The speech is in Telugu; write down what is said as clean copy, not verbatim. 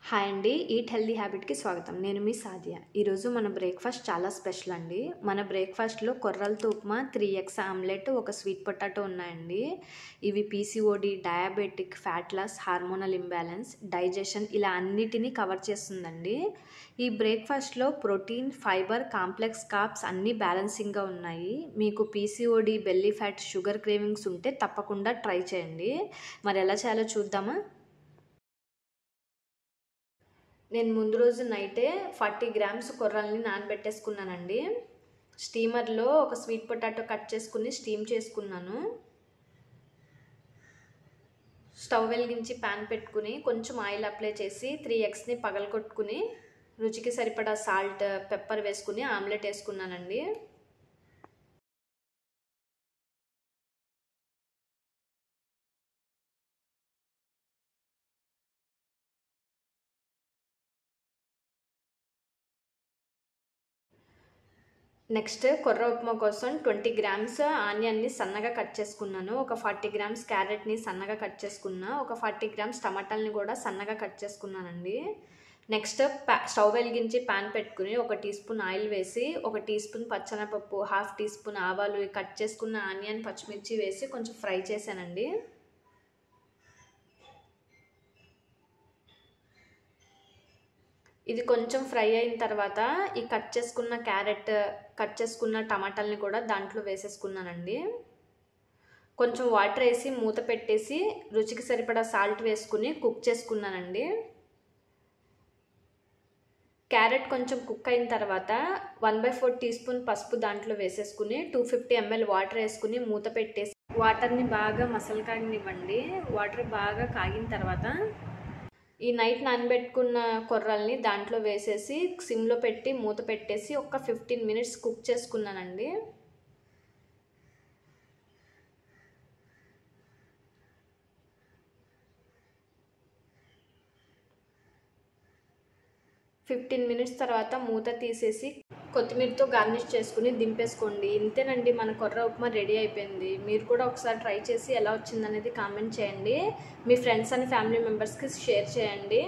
హాయ్ అండి. ఈట్ హెల్దీ హ్యాబిట్‌కి స్వాగతం. నేను మీ సాదియా. ఈరోజు మన బ్రేక్‌ఫాస్ట్ చాలా స్పెషల్ అండి. మన బ్రేక్‌ఫాస్ట్‌లో కొర్రలతో ఉప్మా, 3 ఎగ్స్ ఆమ్లెట్, ఒక స్వీట్ పొటాటో ఉన్నాయండి. ఇవి PCOD, diabetic, fat loss, hormonal imbalance, digestion ఇలా అన్నిటిని కవర్ చేస్తుందండి. ఈ బ్రేక్‌ఫాస్ట్‌లో ప్రోటీన్, ఫైబర్, కాంప్లెక్స్ కార్బ్స్ అన్నీ బ్యాలెన్సింగ్‌గా ఉన్నాయి. మీకు PCOD, belly fat, sugar cravings ఉంటే తప్పకుండా ట్రై చేయండి. మరి ఎలా చేయాలో చూద్దామా? నేను ముందు రోజు నైటే 40 గ్రామ్స్ కొర్రల్ని నానబెట్టేసుకున్నానండి. స్టీమర్లో ఒక స్వీట్ పొటాటో కట్ చేసుకుని స్టీమ్ చేసుకున్నాను. స్టవ్ వెలిగించి ప్యాన్ పెట్టుకుని కొంచెం ఆయిల్ అప్లై చేసి 3 ఎగ్స్ని పగలగొట్టుకుని రుచికి సరిపడా సాల్ట్, పెప్పర్ వేసుకుని ఆమ్లెట్ వేసుకున్నానండి. నెక్స్ట్ కొర్ర ఉప్మా కోసం 20 గ్రామ్స్ ఆనియన్ని సన్నగా కట్ చేసుకున్నాను. ఒక 40 గ్రామ్స్ క్యారెట్ని సన్నగా కట్ చేసుకున్నా. ఒక 40 గ్రామ్స్ టమాటాలని కూడా సన్నగా కట్ చేసుకున్నానండి. నెక్స్ట్ స్టవ్ వెలిగించి ప్యాన్ పెట్టుకుని 1 టీ స్పూన్ ఆయిల్ వేసి 1 టీ స్పూన్ పచ్చెనపప్పు, 1/2 టీ స్పూన్ ఆవాలు, కట్ చేసుకున్న ఆనియన్, పచ్చిమిర్చి వేసి కొంచెం ఫ్రై చేశానండి. ఇది కొంచెం ఫ్రై అయిన తర్వాత ఈ కట్ చేసుకున్న క్యారెట్, కట్ చేసుకున్న టమాటాలని కూడా దాంట్లో వేసేసుకున్నానండి. కొంచెం వాటర్ వేసి మూత పెట్టేసి రుచికి సరిపడా సాల్ట్ వేసుకుని కుక్ చేసుకున్నానండి. క్యారెట్ కొంచెం కుక్ అయిన తర్వాత 1/4 టీ స్పూన్ పసుపు దాంట్లో వేసేసుకుని 250 ml వాటర్ వేసుకుని మూత పెట్టేసి వాటర్ని బాగా మసలు కాగనివ్వండి. వాటర్ బాగా కాగిన తర్వాత ఈ నైట్ నానబెట్టుకున్న కొర్రల్ని దాంట్లో వేసేసి సిమ్లో పెట్టి మూత పెట్టేసి ఒక 15 మినిట్స్ కుక్ చేసుకున్నానండి. మినిట్స్ తర్వాత మూత తీసేసి కొత్తిమీరతో గార్నిష్ చేసుకుని దింపేసుకోండి. ఇంతేనండి, మన కొర్ర ఉప్మా రెడీ అయిపోయింది. మీరు కూడా ఒకసారి ట్రై చేసి ఎలా వచ్చిందనేది కామెంట్ చేయండి. మీ ఫ్రెండ్స్ అండ్ ఫ్యామిలీ మెంబర్స్కి షేర్ చేయండి.